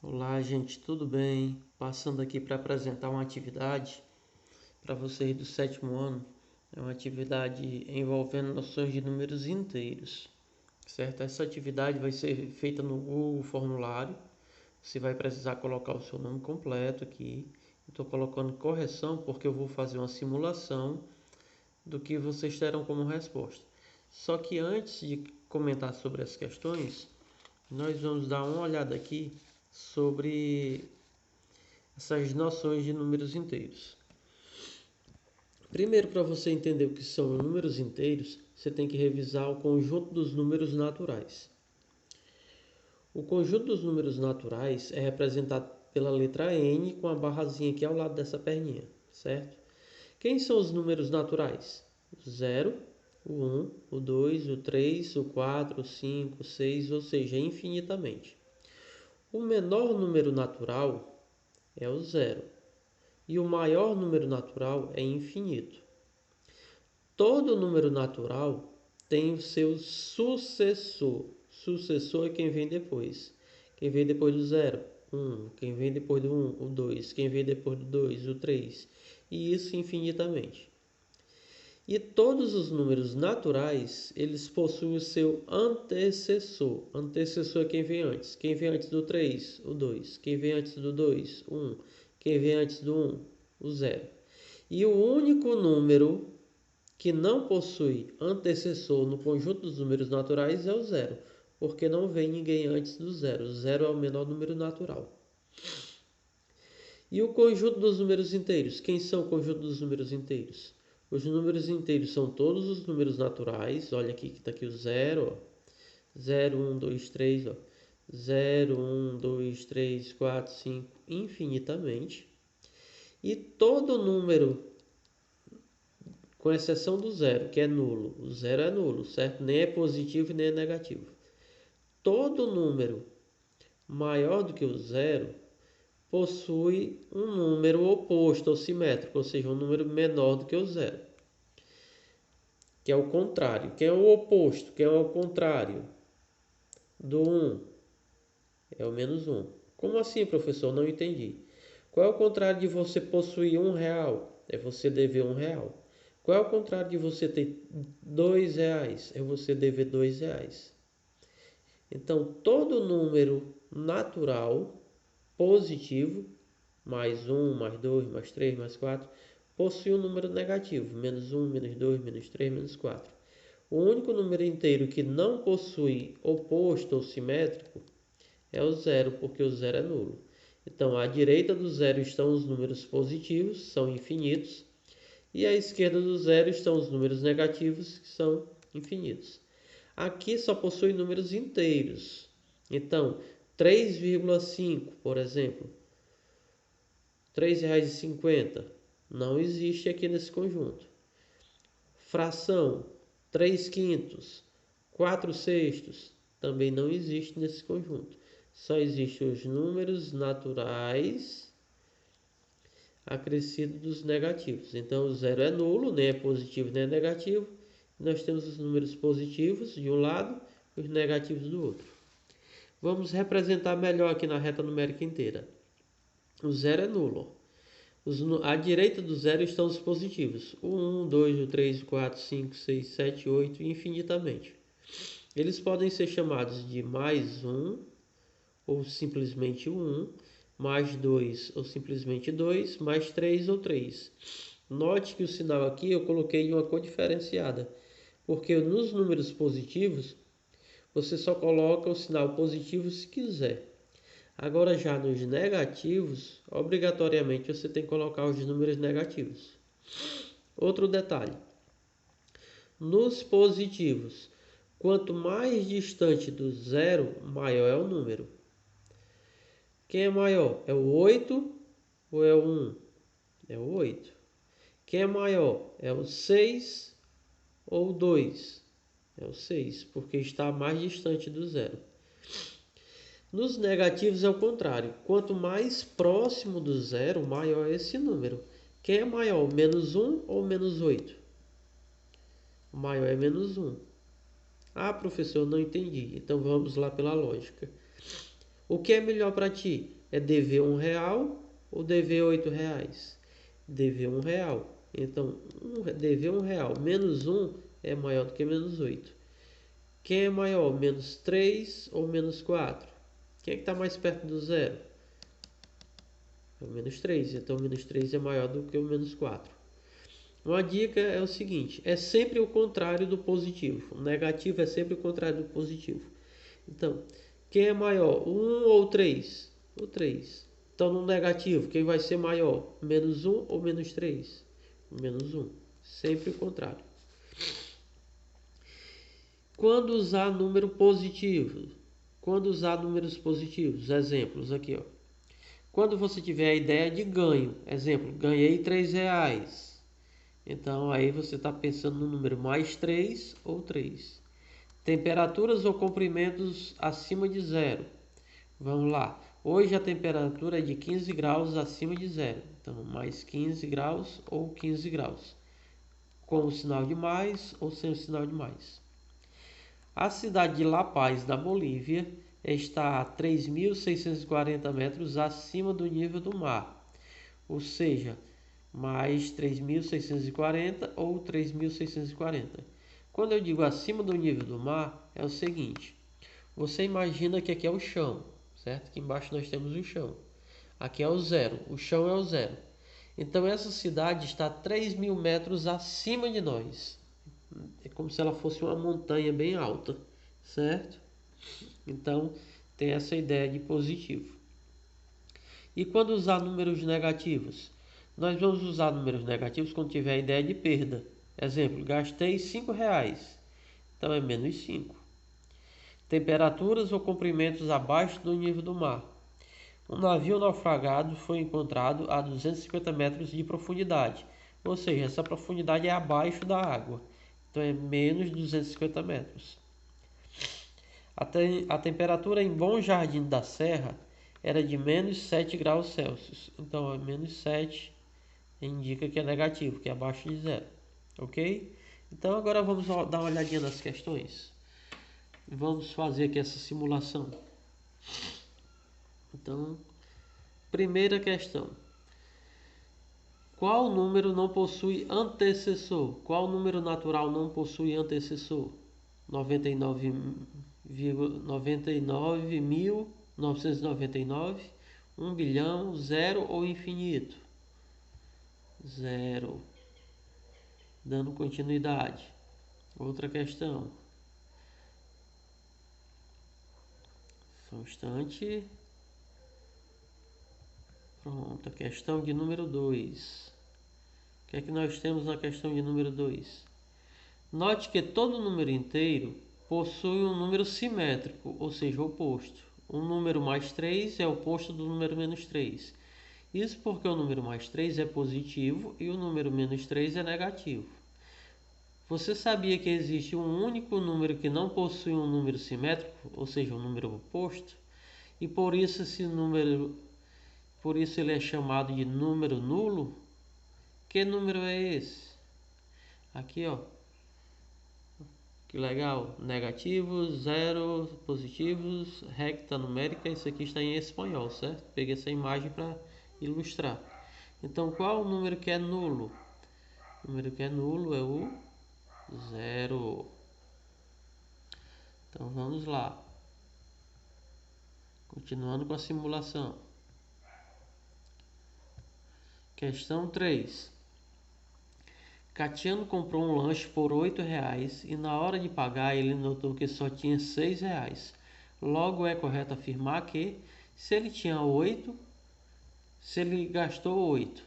Olá, gente, tudo bem? Passando aqui para apresentar uma atividade para vocês do sétimo ano. É uma atividade envolvendo noções de números inteiros, certo? Essa atividade vai ser feita no Google Formulário. Você vai precisar colocar o seu nome completo aqui. Estou colocando correção porque eu vou fazer uma simulação do que vocês terão como resposta. Só que antes de comentar sobre as questões, nós vamos dar uma olhada aqui sobre essas noções de números inteiros. Primeiro, para você entender o que são números inteiros, você tem que revisar o conjunto dos números naturais. O conjunto dos números naturais é representado pela letra N com a barrazinha aqui ao lado dessa perninha, certo? Quem são os números naturais? O 0, o 1, o 2, o 3, o 4, o 5, o 6, ou seja, infinitamente. O menor número natural é o 0 e o maior número natural é infinito. Todo número natural tem o seu sucessor. Sucessor é quem vem depois. Quem vem depois do 0, 1. Quem vem depois do 1, o 2. Quem vem depois do 2, o 3. E isso infinitamente. E todos os números naturais, eles possuem o seu antecessor. Antecessor é quem vem antes. Quem vem antes do 3, o 2. Quem vem antes do 2, o 1. Quem vem antes do 1, o 0. E o único número que não possui antecessor no conjunto dos números naturais é o 0. Porque não vem ninguém antes do 0. O 0 é o menor número natural. E o conjunto dos números inteiros? Quem são o conjunto dos números inteiros? Os números inteiros são todos os números naturais. Olha aqui que está aqui o 0. 0, 1, 2, 3. 0, 1, 2, 3, 4, 5, infinitamente. E todo número, com exceção do 0, que é nulo. O 0 é nulo, certo? Nem é positivo nem é negativo. Todo número maior do que o 0 possui um número oposto ou simétrico, ou seja, um número menor do que o 0. Que é o contrário. Quem é o oposto? Quem é o contrário do 1? É o menos 1. Como assim, professor? Não entendi. Qual é o contrário de você possuir R$1? É você dever R$1. Qual é o contrário de você ter R$2? É você dever R$2. Então, todo número natural positivo, mais 1, mais 2, mais 3, mais 4, possui um número negativo, menos 1, menos 2, menos 3, menos 4. O único número inteiro que não possui oposto ou simétrico é o 0, porque o 0 é nulo. Então, à direita do 0 estão os números positivos, são infinitos, e à esquerda do 0 estão os números negativos, que são infinitos. Aqui só possui números inteiros. Então, 3,5, por exemplo, R$3,50 não existe aqui nesse conjunto. Fração 3 quintos, 4 sextos também não existe nesse conjunto. Só existem os números naturais acrescidos dos negativos. Então o 0 é nulo, nem é positivo nem é negativo. Nós temos os números positivos de um lado e os negativos do outro. Vamos representar melhor aqui na reta numérica inteira. O 0 é nulo. À direita do 0 estão os positivos. O 1, o 2, o 3, o 4, 5, 6, 7, 8, infinitamente. Eles podem ser chamados de mais 1, ou simplesmente 1, mais 2, ou simplesmente 2, mais 3 ou 3. Note que o sinal aqui eu coloquei em uma cor diferenciada, porque nos números positivos, você só coloca o sinal positivo se quiser. Agora já nos negativos, obrigatoriamente você tem que colocar os números negativos. Outro detalhe. Nos positivos, quanto mais distante do 0, maior é o número. Quem é maior? É o 8 ou é o 1? É o 8. Quem é maior? É o 6 ou o 2? É o 6, porque está mais distante do 0. Nos negativos é o contrário. Quanto mais próximo do 0, maior é esse número. Quem é maior, menos 1 ou menos 8? O maior é menos 1. Ah, professor, não entendi. Então vamos lá pela lógica. O que é melhor para ti? É dever R$ 1 ou dever R$ 8? Dever R$ 1. Então, dever R$ 1 menos 1 é maior do que menos 8. Quem é maior, menos 3 ou menos 4? Quem é que está mais perto do zero? É o menos 3. Então, o menos 3 é maior do que o menos 4. Uma dica é o seguinte: é sempre o contrário do positivo. O negativo é sempre o contrário do positivo. Então, quem é maior, 1 ou 3? O 3. Então, no negativo, quem vai ser maior? Menos 1 ou menos 3? Menos 1. Sempre o contrário. Quando usar número positivo? Quando usar números positivos? Exemplos aqui, ó. Quando você tiver a ideia de ganho. Exemplo, ganhei R$ 3. Então, aí você está pensando no número mais 3 ou 3. Temperaturas ou comprimentos acima de zero. Vamos lá. Hoje a temperatura é de 15 graus acima de zero. Então, mais 15 graus ou 15 graus. Com o sinal de mais ou sem o sinal de mais. A cidade de La Paz, na Bolívia, está a 3.640 metros acima do nível do mar. Ou seja, mais 3.640 ou 3.640. Quando eu digo acima do nível do mar, é o seguinte. Você imagina que aqui é o chão, certo? Aqui embaixo nós temos o chão. Aqui é o zero, o chão é o zero. Então essa cidade está 3.000 metros acima de nós. É como se ela fosse uma montanha bem alta, certo? Então tem essa ideia de positivo. E quando usar números negativos? Nós vamos usar números negativos quando tiver a ideia de perda. Exemplo, gastei R$ 5. Então é menos 5. Temperaturas ou comprimentos abaixo do nível do mar. Um navio naufragado foi encontrado a 250 metros de profundidade. Ou seja, essa profundidade é abaixo da água. Então é menos 250 metros. A temperatura em Bom Jardim da Serra era de menos 7 graus Celsius. Então é menos 7 indica que é negativo, que é abaixo de zero. Ok? Então agora vamos dar uma olhadinha nas questões. Vamos fazer aqui essa simulação. Então, primeira questão. Qual número não possui antecessor? Qual número natural não possui antecessor? 99.999, 1 bilhão, 0 ou infinito? 0. Dando continuidade. Outra questão. Só um instante. Pronto, a questão de número 2. O que é que nós temos na questão de número 2? Note que todo número inteiro possui um número simétrico, ou seja, oposto. O número mais 3 é oposto do número menos 3. Isso porque o número mais 3 é positivo e o número menos 3 é negativo. Você sabia que existe um único número que não possui um número simétrico, ou seja, um número oposto? E por isso ele é chamado de número nulo? Que número é esse? Aqui, ó. Que legal. Negativos, zero, positivos, recta numérica. Isso aqui está em espanhol, certo? Peguei essa imagem para ilustrar. Então, qual o número que é nulo? O número que é nulo é o zero. Então, vamos lá. Continuando com a simulação. Questão 3. Catiano comprou um lanche por R$ 8 e na hora de pagar ele notou que só tinha R$ 6. Logo é correto afirmar que se ele tinha 8, se ele gastou 8,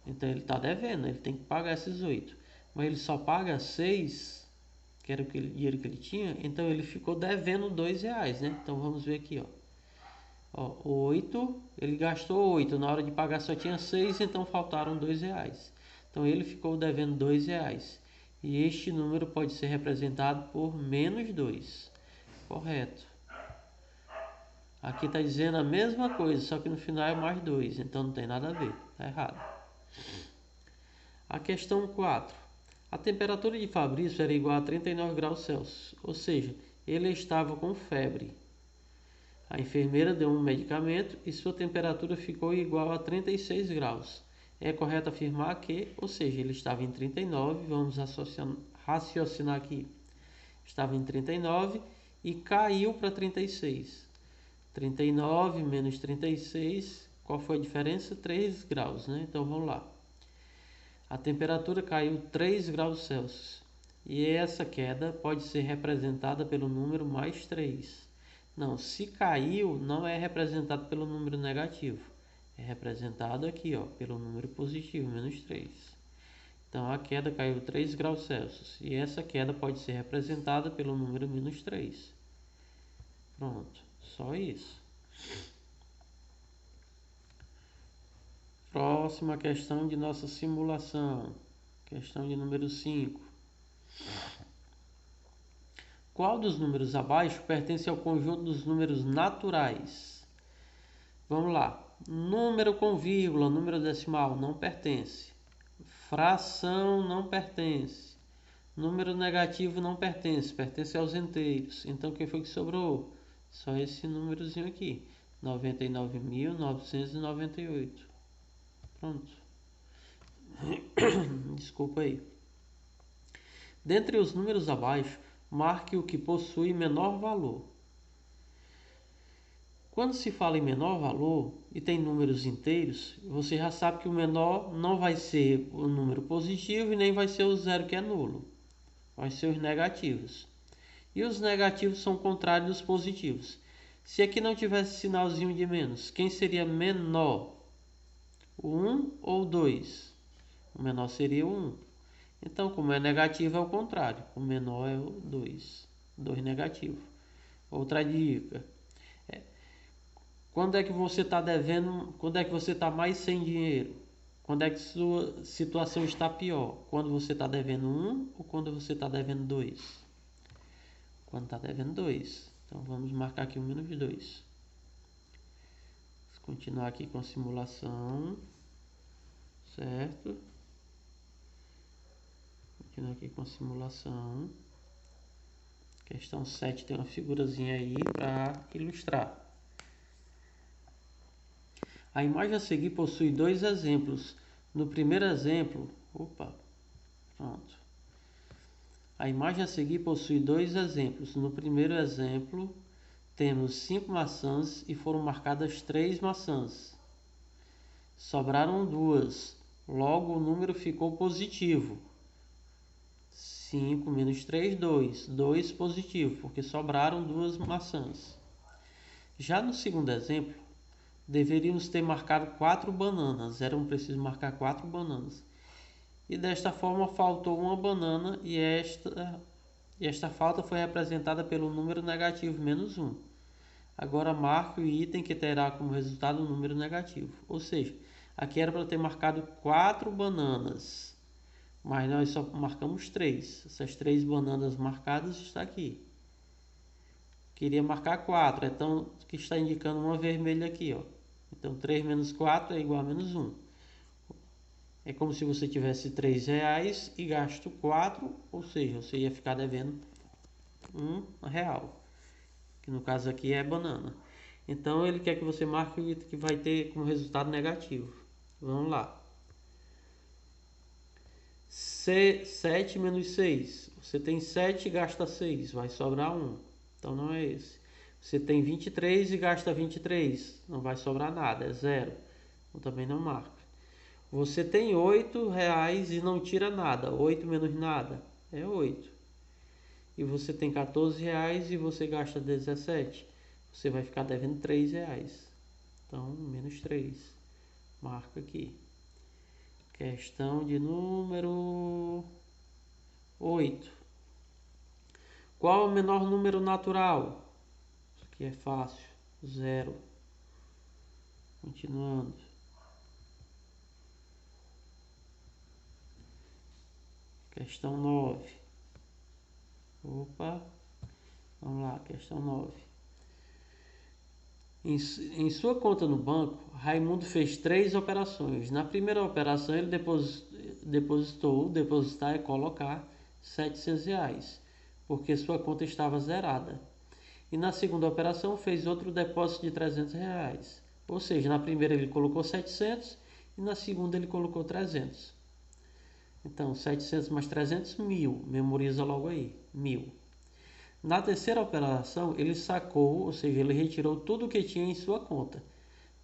então ele está devendo, ele tem que pagar esses 8. Mas ele só paga 6, que era o dinheiro que ele tinha, então ele ficou devendo R$ 2, né? Então vamos ver aqui, ó. 8, ele gastou 8, na hora de pagar só tinha 6, então faltaram R$ 2. Então ele ficou devendo R$ 2. E este número pode ser representado por menos 2. Correto. Aqui está dizendo a mesma coisa, só que no final é mais 2. Então não tem nada a ver. Está errado. A questão 4. A temperatura de Fabrício era igual a 39 graus Celsius. Ou seja, ele estava com febre. A enfermeira deu um medicamento e sua temperatura ficou igual a 36 graus. É correto afirmar que, ou seja, ele estava em 39, vamos raciocinar aqui. Estava em 39 e caiu para 36. 39 menos 36, qual foi a diferença? 3 graus, né? Então vamos lá. A temperatura caiu 3 graus Celsius. E essa queda pode ser representada pelo número mais 3. Não, se caiu, não é representado pelo número negativo. É representado aqui, ó, pelo número positivo, menos 3. Então a queda caiu 3 graus Celsius. E essa queda pode ser representada pelo número menos 3. Pronto, só isso. Próxima questão de nossa simulação. Questão de número 5. Qual dos números abaixo pertence ao conjunto dos números naturais? Vamos lá. Número com vírgula, número decimal, não pertence. Fração não pertence. Número negativo não pertence, pertence aos inteiros. Então, quem foi que sobrou? Só esse númerozinho aqui. 99.998. Pronto. Desculpa aí. Dentre os números abaixo, marque o que possui menor valor. Quando se fala em menor valor e tem números inteiros, você já sabe que o menor não vai ser o número positivo e nem vai ser o zero, que é nulo. Vai ser os negativos. E os negativos são contrários dos positivos. Se aqui não tivesse sinalzinho de menos, quem seria menor? O 1 ou o 2? O menor seria o 1. Então, como é negativo, é o contrário. O menor é o 2. 2 negativo. Outra dica. Quando é que você está devendo? Quando é que você está mais sem dinheiro? Quando é que sua situação está pior? Quando você está devendo 1 ou quando você está devendo 2? Quando está devendo 2. Então vamos marcar aqui o menos 2. Vamos continuar aqui com a simulação. Certo? Continuar aqui com a simulação. Questão 7 tem uma figurazinha aí para ilustrar. A imagem a seguir possui dois exemplos. No primeiro exemplo, pronto. A imagem a seguir possui dois exemplos. No primeiro exemplo, temos 5 maçãs e foram marcadas 3 maçãs. Sobraram 2. Logo, o número ficou positivo. 5 menos 3, 2. 2 positivo, porque sobraram 2 maçãs. Já no segundo exemplo, deveríamos ter marcado 4 bananas. Era preciso marcar 4 bananas. E desta forma faltou uma banana e esta falta foi representada pelo número negativo, menos 1. Agora marque o item que terá como resultado um número negativo. Ou seja, aqui era para ter marcado 4 bananas. Mas nós só marcamos 3. Essas 3 bananas marcadas estão aqui. Queria marcar 4. Então, que está indicando uma vermelha aqui, ó. Então, 3 menos 4 é igual a menos 1. É como se você tivesse R$3 e gasto 4, ou seja, você ia ficar devendo R$1, que no caso aqui é banana. Então, ele quer que você marque o item que vai ter como resultado negativo. Vamos lá. 7 menos 6. Você tem 7 e gasta 6, vai sobrar 1. Então, não é esse. Você tem 23 e gasta 23, não vai sobrar nada, é 0. Então, também não marca. Você tem R$8 e não tira nada. 8 menos nada é 8. E você tem R$14 e você gasta 17. Você vai ficar devendo R$3. Então, menos 3. Marca aqui. Questão de número 8. Qual é o menor número natural? Isso aqui é fácil. 0. Continuando. Questão 9. Vamos lá, questão 9. Em sua conta no banco, Raimundo fez 3 operações. Na primeira operação, ele depositar é colocar R$700, porque sua conta estava zerada. E na segunda operação fez outro depósito de R$300. Ou seja, na primeira ele colocou 700 e na segunda ele colocou 300. Então, 700 mais 300, 1.000. Memoriza logo aí, 1.000. Na terceira operação, ele sacou, ou seja, ele retirou tudo o que tinha em sua conta.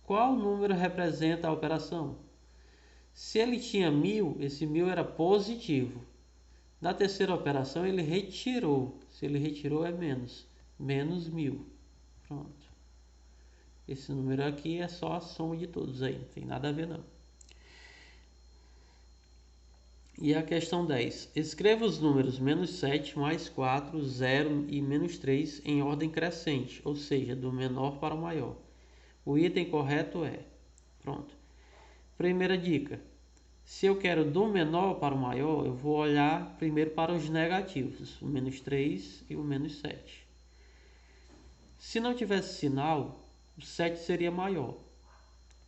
Qual número representa a operação? Se ele tinha 1.000, esse 1.000 era positivo. Na terceira operação, ele retirou. Se ele retirou, é menos. Menos 1.000. Pronto. Esse número aqui é só a soma de todos aí, não tem nada a ver não. E a questão 10. Escreva os números menos 7, mais 4, 0 e menos 3 em ordem crescente, ou seja, do menor para o maior. O item correto é... Pronto. Primeira dica. Se eu quero do menor para o maior, eu vou olhar primeiro para os negativos, o menos 3 e o menos 7. Se não tivesse sinal, o 7 seria maior.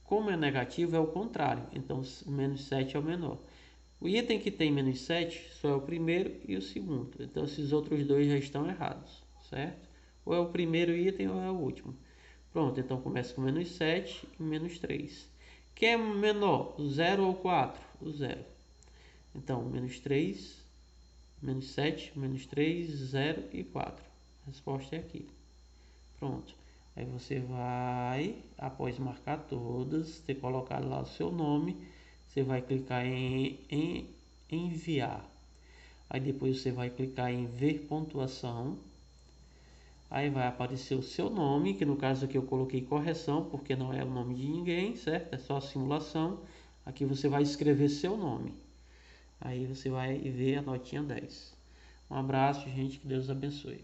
Como é negativo, é o contrário, então o menos 7 é o menor. O item que tem menos 7 só é o primeiro e o segundo, então esses outros dois já estão errados, certo? Ou é o primeiro item ou é o último. Pronto, então começa com menos 7 e menos 3. Quem é menor, o 0 ou o 4? O 0. Então, menos 3, menos 7, menos 3, 0 e 4. A resposta é aqui. Pronto. Aí você vai, após marcar todas, ter colocado lá o seu nome, você vai clicar em enviar. Aí depois você vai clicar em ver pontuação. Aí vai aparecer o seu nome, que no caso aqui eu coloquei correção, porque não é o nome de ninguém, certo? É só a simulação. Aqui você vai escrever seu nome. Aí você vai ver a notinha 10. Um abraço, gente, que Deus abençoe.